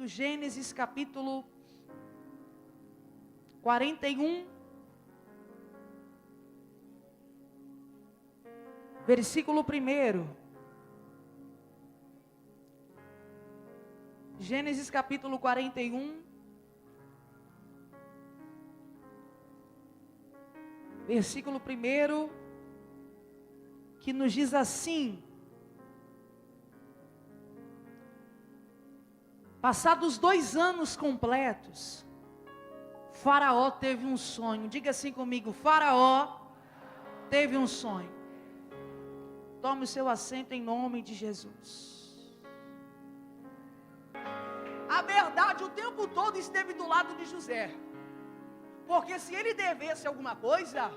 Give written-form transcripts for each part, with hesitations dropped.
do Gênesis capítulo 41, versículo 1. Gênesis capítulo 41, versículo 1, que nos diz assim: passados 2 anos completos, Faraó teve um sonho. Diga assim comigo: Faraó teve um sonho. Tome o seu assento em nome de Jesus. A verdade, o tempo todo esteve do lado de José. Porque se ele devesse alguma coisa,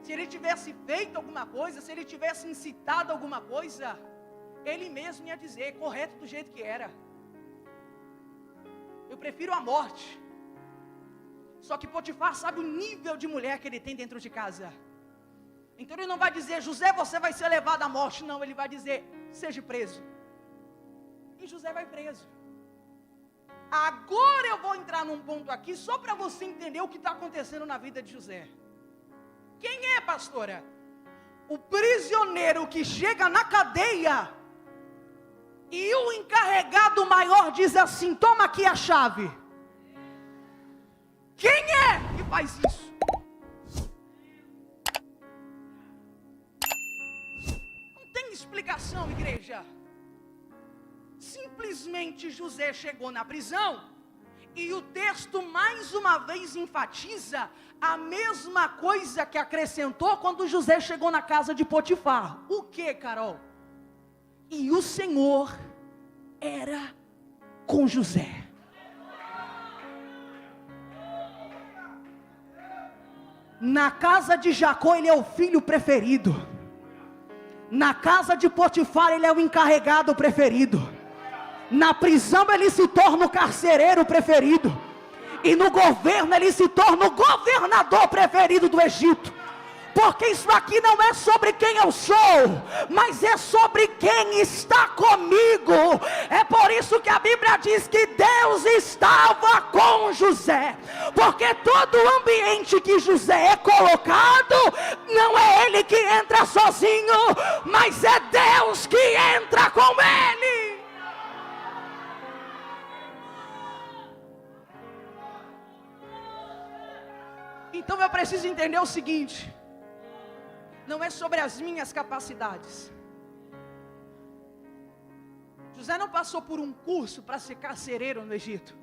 se ele tivesse feito alguma coisa, se ele tivesse incitado alguma coisa, ele mesmo ia dizer, correto do jeito que era. Eu prefiro a morte. Só que Potifar sabe o nível de mulher que ele tem dentro de casa. Então ele não vai dizer, José, você vai ser levado à morte. Não, ele vai dizer, seja preso. E José vai preso. Agora eu vou entrar num ponto aqui, só para você entender o que está acontecendo na vida de José. Quem é, pastora? O prisioneiro que chega na cadeia e o encarregado maior diz assim, toma aqui a chave. Quem é que faz isso? Não tem explicação, igreja. Simplesmente José chegou na prisão e o texto mais uma vez enfatiza a mesma coisa que acrescentou quando José chegou na casa de Potifar. O que, Carol? E o Senhor era com José. Na casa de Jacó ele é o filho preferido. Na casa de Potifar ele é o encarregado preferido. Na prisão ele se torna o carcereiro preferido. E no governo ele se torna o governador preferido do Egito. Porque isso aqui não é sobre quem eu sou, mas é sobre quem está comigo. É por isso que a Bíblia diz que Deus estava com José. Porque todo o ambiente que José é colocado, não é ele que entra sozinho, mas é Deus que entra com ele. Então eu preciso entender o seguinte: não é sobre as minhas capacidades. José não passou por um curso para ser carcereiro no Egito.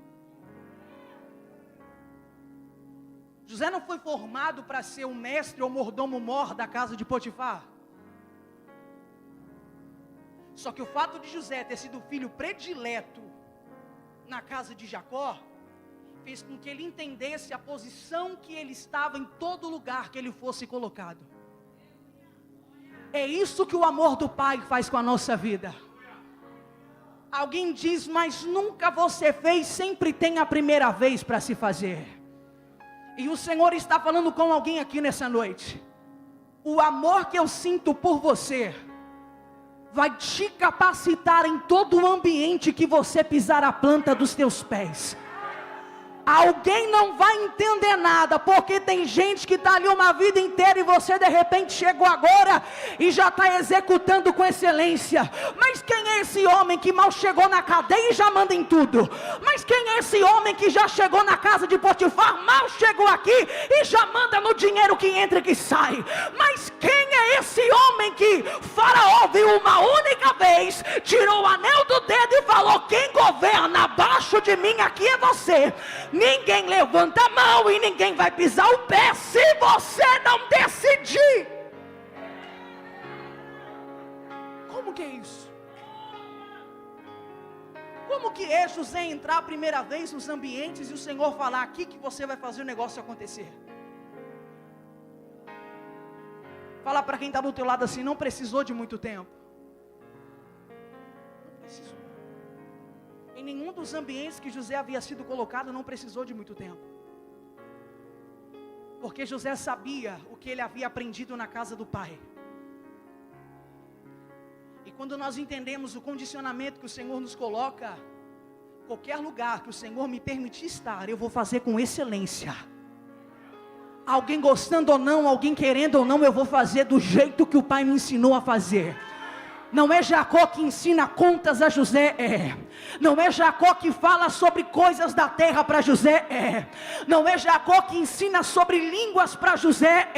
José não foi formado para ser o mestre ou mordomo-mor da casa de Potifar. Só que o fato de José ter sido o filho predileto na casa de Jacó fez com que ele entendesse a posição que ele estava em todo lugar que ele fosse colocado. É isso que o amor do Pai faz com a nossa vida. Alguém diz, mas nunca você fez, sempre tem a primeira vez para se fazer. E o Senhor está falando com alguém aqui nessa noite. O amor que eu sinto por você vai te capacitar em todo o ambiente que você pisar a planta dos teus pés. Alguém não vai entender nada, porque tem gente que está ali uma vida inteira e você de repente chegou agora e já está executando com excelência. Mas quem é esse homem que mal chegou na cadeia e já manda em tudo? Mas quem é esse homem que já chegou na casa de Potifar, mal chegou aqui e já manda no dinheiro que entra e que sai? Mas quem é esse homem que Faraó viu uma única vez, tirou o anel do dedo e falou, quem governa abaixo de mim aqui é você. Ninguém levanta a mão e ninguém vai pisar o pé se você não decidir. Como que é isso? Como que é José entrar a primeira vez nos ambientes e o Senhor falar aqui que você vai fazer o negócio acontecer? Fala para quem está do teu lado assim, não precisou de muito tempo. Não precisou. Em nenhum dos ambientes que José havia sido colocado, não precisou de muito tempo. Porque José sabia o que ele havia aprendido na casa do pai. E quando nós entendemos o condicionamento que o Senhor nos coloca, qualquer lugar que o Senhor me permitir estar, eu vou fazer com excelência. Alguém gostando ou não, alguém querendo ou não, eu vou fazer do jeito que o Pai me ensinou a fazer. Não é Jacó que ensina contas a José, não é Jacó que fala sobre coisas da terra para José, não é Jacó que ensina sobre línguas para José,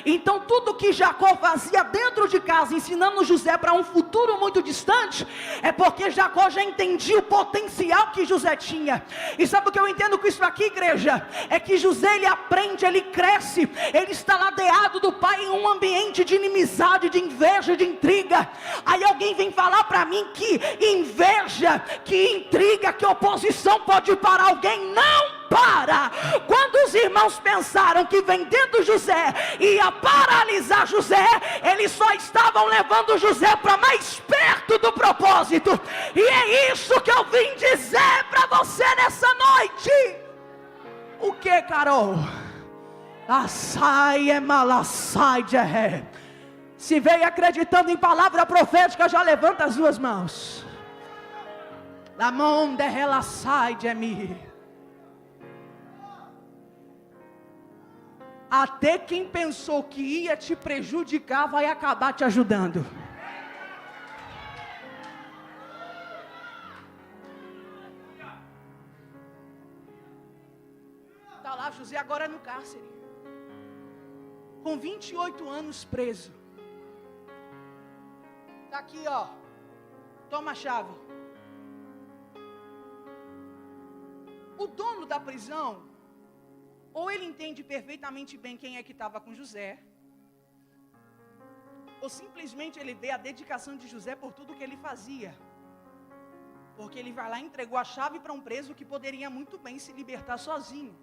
Então tudo que Jacó fazia dentro de casa, ensinando José para um futuro muito distante, é porque Jacó já entendia o potencial que José tinha. E sabe o que eu entendo com isso aqui, igreja? É que José, ele aprende, ele cresce, ele está ladeado do pai em um ambiente de inimizade, de inveja, de intriga. Aí alguém vem falar para mim que inveja, que intriga, que oposição pode parar alguém. Não para. Quando os irmãos pensaram que vendendo José ia paralisar José, eles só estavam levando José para mais perto do propósito. E é isso que eu vim dizer para você nessa noite. O que, Carol? Assai é malassai de ré. Se veio acreditando em palavra profética, já levanta as duas mãos. La mão de relaçai de mim. Até quem pensou que ia te prejudicar, vai acabar te ajudando. Está lá José agora no cárcere, com 28 anos preso. Está aqui, ó. Toma a chave. O dono da prisão, ou ele entende perfeitamente bem quem é que estava com José, ou simplesmente ele vê a dedicação de José por tudo que ele fazia. Porque ele vai lá e entregou a chave para um preso que poderia muito bem se libertar sozinho.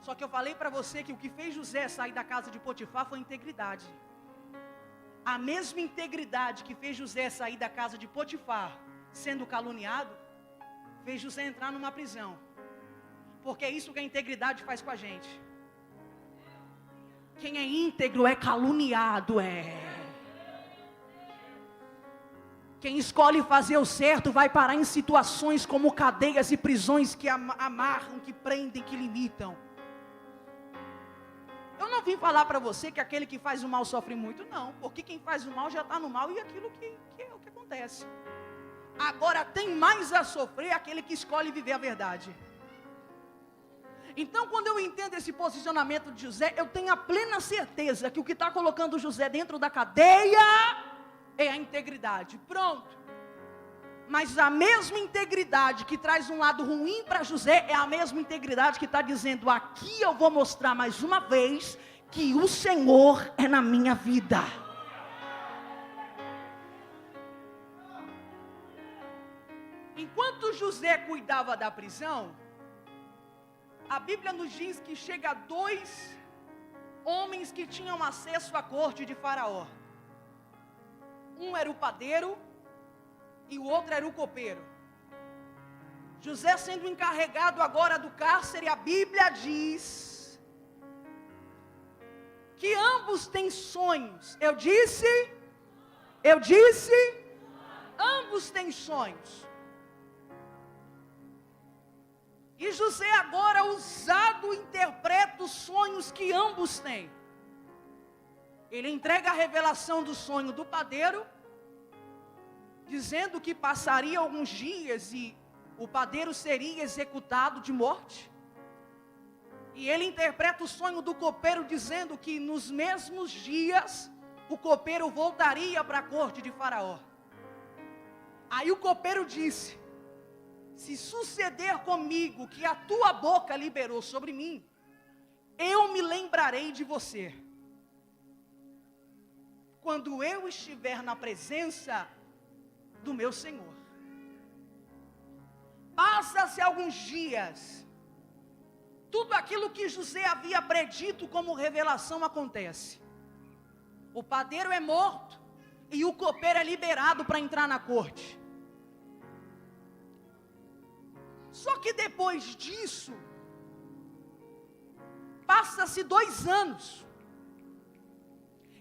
Só que eu falei para você que o que fez José sair da casa de Potifar foi integridade. A mesma integridade que fez José sair da casa de Potifar, sendo caluniado, fez José entrar numa prisão. Porque é isso que a integridade faz com a gente. Quem é íntegro é caluniado, Quem escolhe fazer o certo vai parar em situações como cadeias e prisões que amarram, que prendem, que limitam. Eu não vim falar para você que aquele que faz o mal sofre muito, não. Porque quem faz o mal já está no mal e aquilo que é o que acontece. Agora tem mais a sofrer aquele que escolhe viver a verdade. Então quando eu entendo esse posicionamento de José, eu tenho a plena certeza que o que está colocando José dentro da cadeia é a integridade. Pronto. Mas a mesma integridade que traz um lado ruim para José, é a mesma integridade que está dizendo, aqui eu vou mostrar mais uma vez, que o Senhor é na minha vida. Enquanto José cuidava da prisão, a Bíblia nos diz que chega 2 homens que tinham acesso à corte de Faraó. Um era o padeiro e o outro era o copeiro. José sendo encarregado agora do cárcere, a Bíblia diz que ambos têm sonhos. Eu disse, ambos têm sonhos. E José agora, ousado, interpreta os sonhos que ambos têm. Ele entrega a revelação do sonho do padeiro, dizendo que passaria alguns dias e o padeiro seria executado de morte. E ele interpreta o sonho do copeiro, dizendo que nos mesmos dias o copeiro voltaria para a corte de Faraó. Aí o copeiro disse: se suceder comigo que a tua boca liberou sobre mim, eu me lembrarei de você quando eu estiver na presença do meu Senhor. Passa-se alguns dias, tudo aquilo que José havia predito como revelação acontece. O padeiro é morto e o copeiro é liberado para entrar na corte. Só que depois disso, passa-se 2 anos.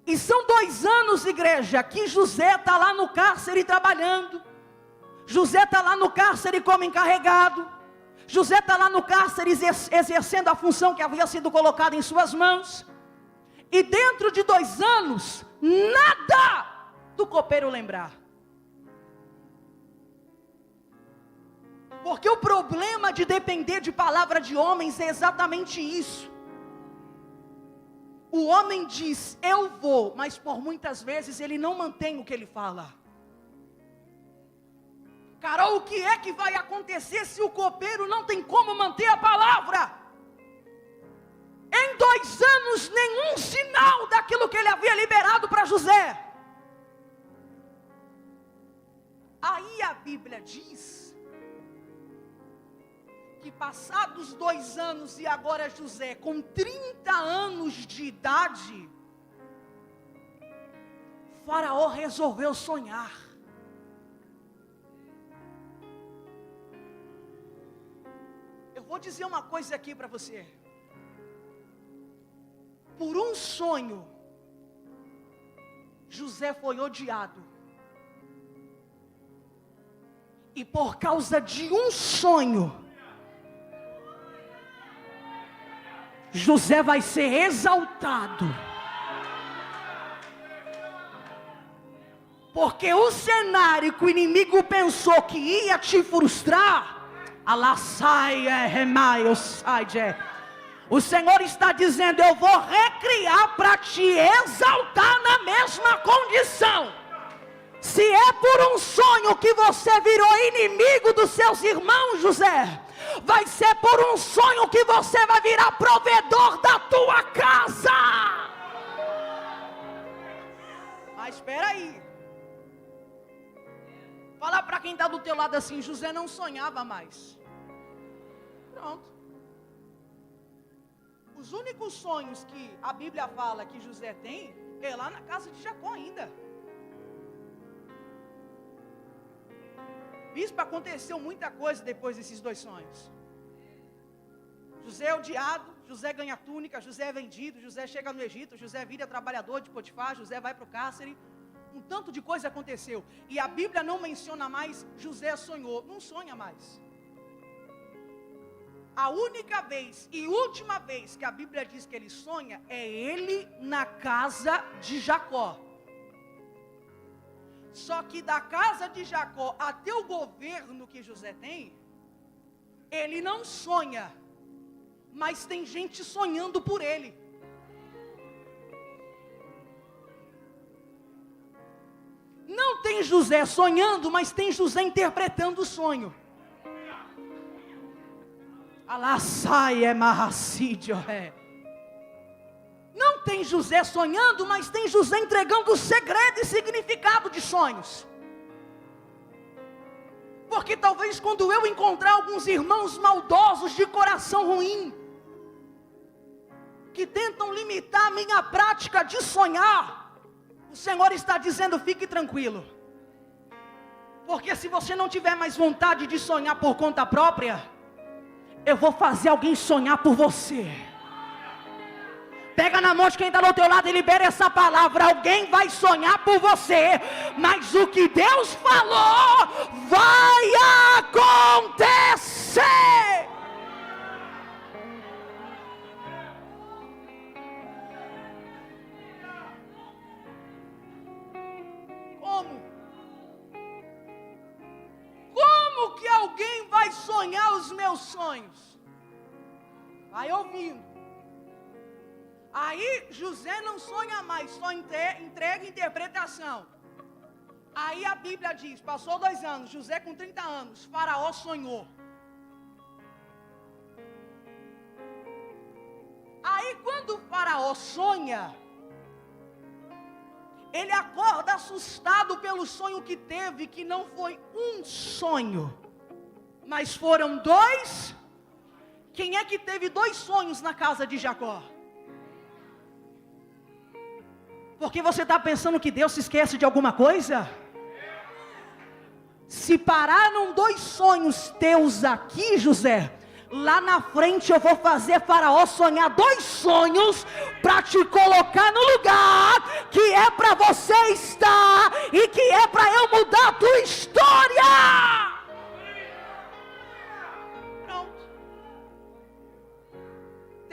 E são 2 anos, igreja, que José está lá no cárcere trabalhando. José está lá no cárcere como encarregado. José está lá no cárcere exercendo a função que havia sido colocada em suas mãos. E dentro de 2 anos, nada do copeiro lembrar. Porque o problema de depender de palavra de homens é exatamente isso. O homem diz, eu vou, mas por muitas vezes ele não mantém o que ele fala. Carol, o que é que vai acontecer se o copeiro não tem como manter a palavra? Em 2 anos, nenhum sinal daquilo que ele havia liberado para José. Aí a Bíblia diz que passados 2 anos e agora José com 30 anos de idade, Faraó resolveu sonhar. Eu vou dizer uma coisa aqui para você. Por um sonho, José foi odiado. E por causa de um sonho, José vai ser exaltado. Porque o cenário que o inimigo pensou que ia te frustrar, o Senhor está dizendo, eu vou recriar para te exaltar na mesma condição. Se é por um sonho que você virou inimigo dos seus irmãos, José, vai ser por um sonho que você vai virar provedor da tua casa. Mas espera aí. Fala para quem está do teu lado assim, José não sonhava mais. Pronto. Os únicos sonhos que a Bíblia fala que José tem, é lá na casa de Jacó ainda. Bispo, aconteceu muita coisa depois desses 2 sonhos. José é odiado, José ganha túnica, José é vendido, José chega no Egito, José vira trabalhador de Potifar, José vai para o cárcere. Um tanto de coisa aconteceu. E a Bíblia não menciona mais José sonhou, não sonha mais. A única vez e última vez que a Bíblia diz que ele sonha é ele na casa de Jacó. Só que da casa de Jacó até o governo que José tem, ele não sonha, mas tem gente sonhando por ele. Não tem José sonhando, mas tem José interpretando o sonho. Não tem José sonhando, mas tem José entregando o segredo e significado de sonhos. Porque talvez quando eu encontrar alguns irmãos maldosos de coração ruim, que tentam limitar a minha prática de sonhar, o Senhor está dizendo, fique tranquilo. Porque se você não tiver mais vontade de sonhar por conta própria, eu vou fazer alguém sonhar por você. Pega na mão de quem está do teu lado e libera essa palavra. Alguém vai sonhar por você, mas o que Deus falou vai acontecer. Como que alguém vai sonhar os meus sonhos? Vai ouvindo. Aí José não sonha mais, só entrega interpretação. Aí a Bíblia diz, passou 2 anos, José com 30 anos, Faraó sonhou. Aí quando o Faraó sonha, ele acorda assustado pelo sonho que teve, que não foi um sonho, mas foram 2. Quem é que teve 2 sonhos na casa de Jacó? Porque você está pensando que Deus se esquece de alguma coisa? Se pararam 2 sonhos teus aqui, José, lá na frente eu vou fazer Faraó sonhar 2 sonhos para te colocar no lugar que é para você estar e que é para eu mudar a tua história.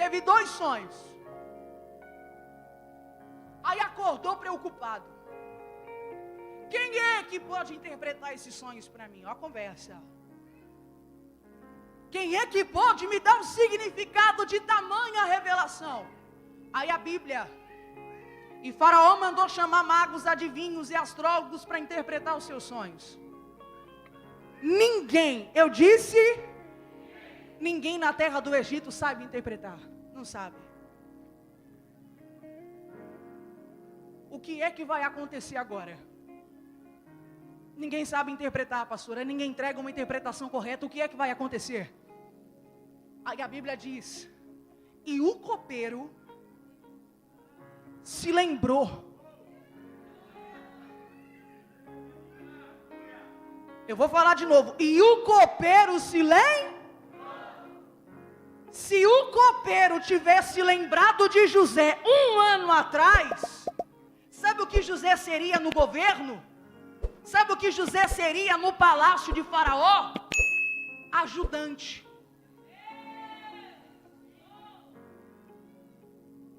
teve 2 sonhos. Aí acordou preocupado. Quem é que pode interpretar esses sonhos para mim? Olha a conversa. Quem é que pode me dar um significado de tamanha revelação? Aí a Bíblia. E Faraó mandou chamar magos, adivinhos e astrólogos para interpretar os seus sonhos. Ninguém, eu disse, ninguém na terra do Egito sabe interpretar. Não sabe. O que é que vai acontecer agora? Ninguém sabe interpretar, pastora. Ninguém entrega uma interpretação correta. O que é que vai acontecer? Aí a Bíblia diz: e o copeiro se lembrou. Eu vou falar de novo. E o copeiro se lembrou. Se o copeiro tivesse lembrado de José 1 ano atrás, sabe o que José seria no governo? Sabe o que José seria no palácio de Faraó? Ajudante.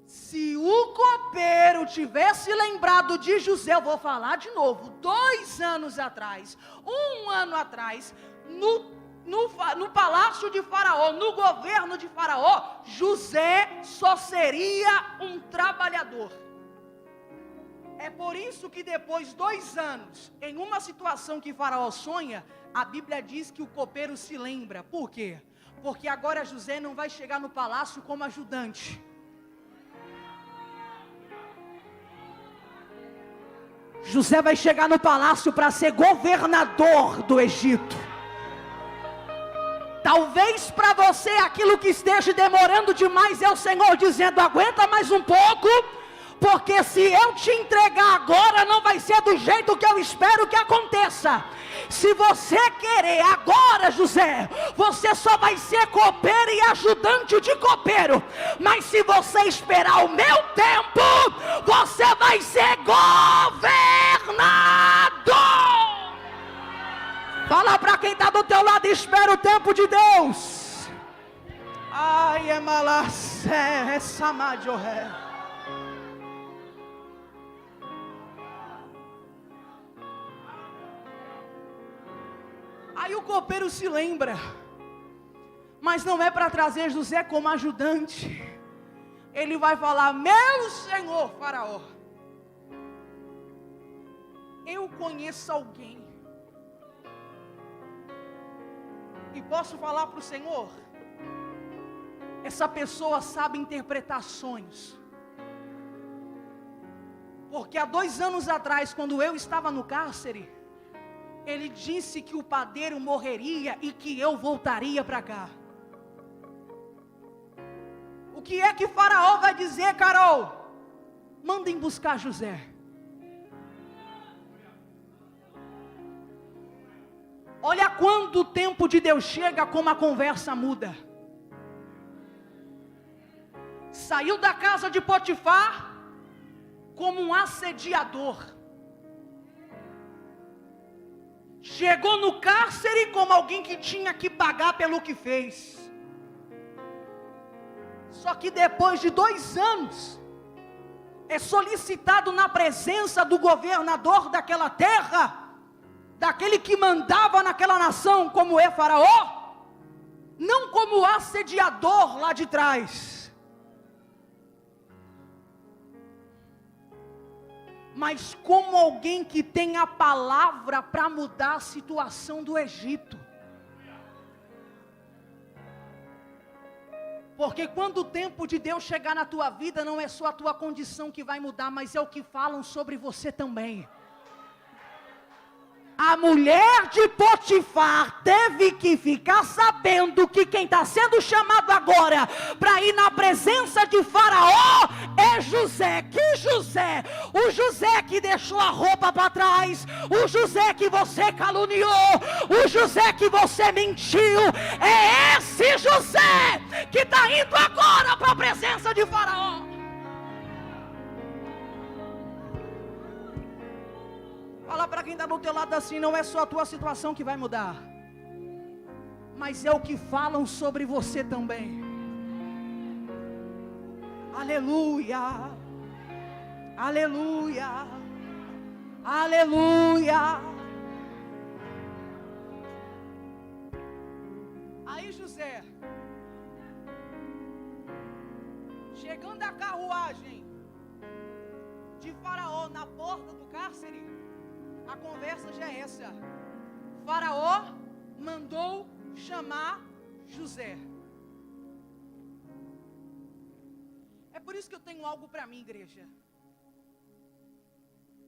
Se o copeiro tivesse lembrado de José, eu vou falar de novo, 2 anos atrás, 1 ano atrás, no palácio de Faraó, no governo de Faraó, José só seria um trabalhador. É por isso que depois de 2 anos, em uma situação que Faraó sonha, a Bíblia diz que o copeiro se lembra. Por quê? Porque agora José não vai chegar no palácio como ajudante. José vai chegar no palácio para ser governador do Egito. Talvez para você aquilo que esteja demorando demais é o Senhor dizendo: aguenta mais um pouco, porque se eu te entregar agora não vai ser do jeito que eu espero que aconteça. Se você querer agora, José, você só vai ser copeiro e ajudante de copeiro. Mas se você esperar o meu tempo, você vai ser governador. Fala para quem está do teu lado: espera o tempo de Deus. Ai, é malacé, é samadjoré. Aí o copeiro se lembra, mas não é para trazer José como ajudante. Ele vai falar: meu senhor Faraó, eu conheço alguém, e posso falar para o Senhor, essa pessoa sabe interpretar sonhos. Porque há 2 anos atrás, quando eu estava no cárcere, ele disse que o padeiro morreria e que eu voltaria para cá. O que é que Faraó vai dizer, Carol? Mandem buscar José. Olha quando o tempo de Deus chega, como a conversa muda. Saiu da casa de Potifar como um assediador. Chegou no cárcere como alguém que tinha que pagar pelo que fez. Só que depois de 2 anos, é solicitado na presença do governador daquela terra, daquele que mandava naquela nação, como é Faraó, não como assediador lá de trás, mas como alguém que tem a palavra para mudar a situação do Egito. Porque quando o tempo de Deus chegar na tua vida, não é só a tua condição que vai mudar, mas é o que falam sobre você também. A mulher de Potifar teve que ficar sabendo que quem está sendo chamado agora para ir na presença de Faraó é José. Que José? O José que deixou a roupa para trás, o José que você caluniou, o José que você mentiu. É esse José que está indo agora para a presença de Faraó. Fala para quem está do teu lado assim: não é só a tua situação que vai mudar, mas é o que falam sobre você também. Aleluia. Aleluia. Aleluia. Aí José, chegando a carruagem de Faraó na porta do cárcere, a conversa já é essa. Faraó mandou chamar José. É por isso que eu tenho algo para mim, igreja.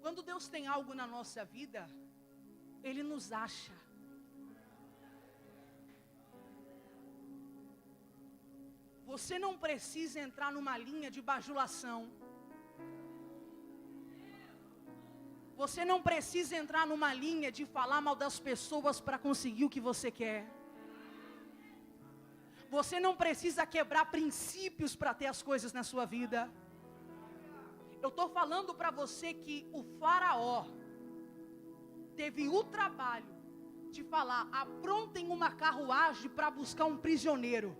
Quando Deus tem algo na nossa vida, Ele nos acha. Você não precisa entrar numa linha de bajulação. Você não precisa entrar numa linha de falar mal das pessoas para conseguir o que você quer. Você não precisa quebrar princípios para ter as coisas na sua vida. Eu estou falando para você que o Faraó teve o trabalho de falar: aprontem uma carruagem para buscar um prisioneiro.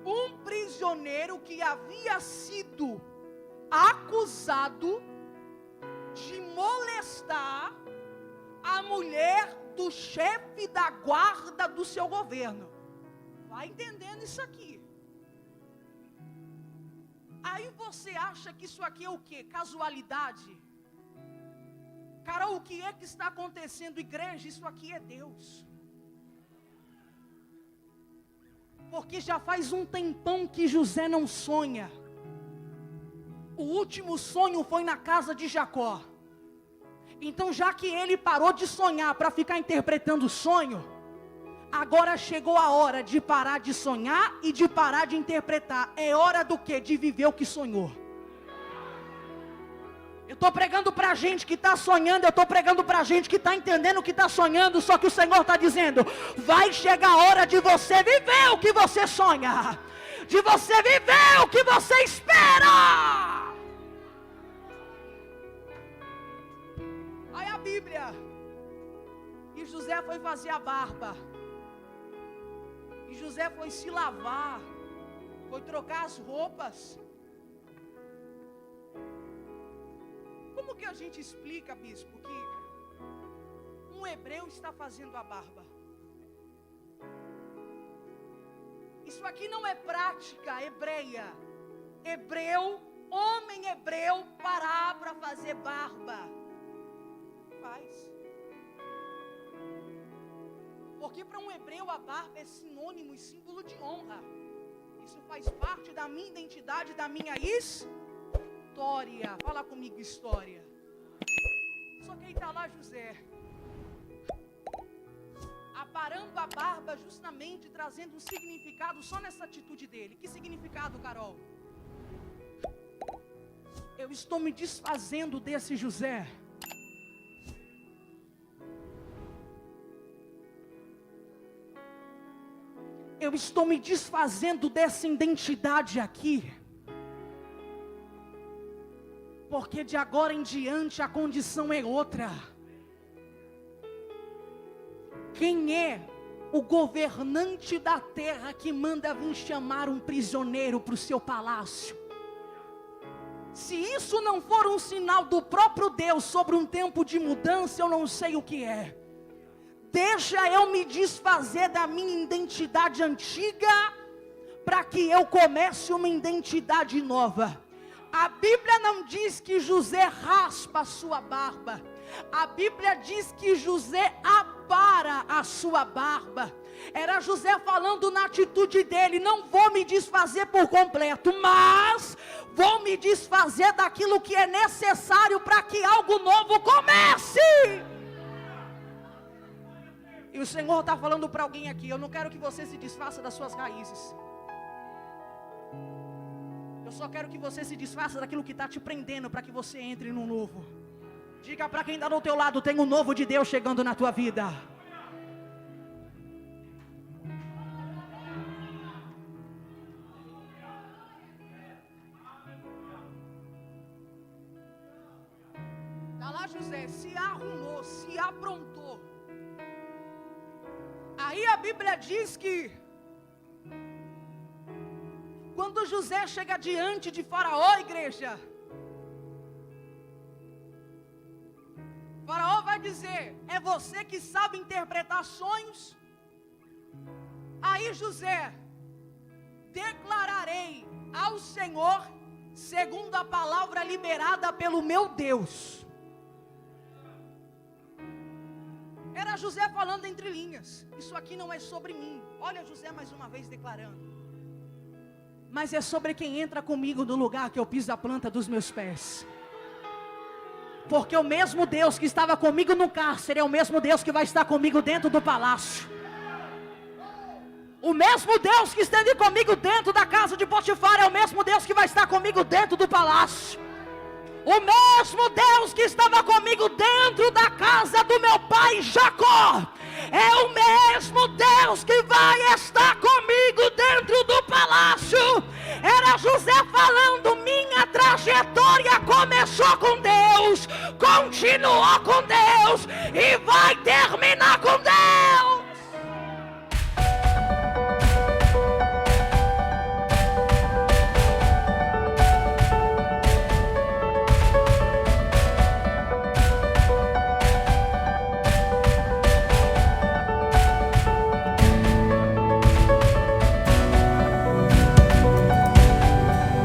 Um prisioneiro que havia sido acusado de molestar a mulher do chefe da guarda do seu governo. Vai entendendo isso aqui. Aí você acha que isso aqui é o quê? Casualidade? Cara, o que é que está acontecendo, igreja? Isso aqui é Deus. Porque já faz um tempão que José não sonha. O último sonho foi na casa de Jacó. Então, já que ele parou de sonhar para ficar interpretando o sonho, agora chegou a hora de parar de sonhar e de parar de interpretar. É hora do quê? De viver o que sonhou. Eu estou pregando para gente que está sonhando, eu estou pregando para gente que está entendendo o que está sonhando, só que o Senhor está dizendo: vai chegar a hora de você viver o que você sonha, de você viver o que você espera. Aí a Bíblia, e José foi fazer a barba, e José foi se lavar, foi trocar as roupas. Como que a gente explica, bispo, que um hebreu está fazendo a barba? Isso aqui não é prática hebreia. Hebreu, homem hebreu, parar para fazer barba. Faz. Porque para um hebreu a barba é sinônimo e símbolo de honra. Isso faz parte da minha identidade, da minha história. Fala comigo, história. Só que aí está lá José, aparando a barba, justamente trazendo um significado só nessa atitude dele. Que significado, Carol? Eu estou me desfazendo desse José. Eu estou me desfazendo dessa identidade aqui. Porque de agora em diante a condição é outra. Quem é o governante da terra que manda vir chamar um prisioneiro para o seu palácio? Se isso não for um sinal do próprio Deus sobre um tempo de mudança, eu não sei o que é. Deixa eu me desfazer da minha identidade antiga, para que eu comece uma identidade nova. A Bíblia não diz que José raspa a sua barba. A Bíblia diz que José apara a sua barba. Era José falando na atitude dele: não vou me desfazer por completo, mas vou me desfazer daquilo que é necessário para que algo novo comece. E o Senhor está falando para alguém aqui: eu não quero que você se desfaça das suas raízes. Eu só quero que você se desfaça daquilo que está te prendendo, para que você entre no novo. Diga para quem está do teu lado: tem um novo de Deus chegando na tua vida. Está lá José, se arrumou, se aprontou. Aí a Bíblia diz que Quando José chega diante de Faraó, igreja, Faraó vai dizer: é você que sabe interpretar sonhos? Aí José: declararei ao Senhor segundo a palavra liberada pelo meu Deus. Era José falando entre linhas: isso aqui não é sobre mim. Olha José mais uma vez declarando: mas é sobre quem entra comigo no lugar que eu piso a planta dos meus pés. Porque o mesmo Deus que estava comigo no cárcere é o mesmo Deus que vai estar comigo dentro do palácio. O mesmo Deus que esteve comigo dentro da casa de Potifar é o mesmo Deus que vai estar comigo dentro do palácio. O mesmo Deus que estava comigo dentro da casa do meu pai Jacó é o mesmo Deus que vai estar comigo dentro do palácio. Era José falando: minha trajetória começou com Deus, continuou com Deus e vai terminar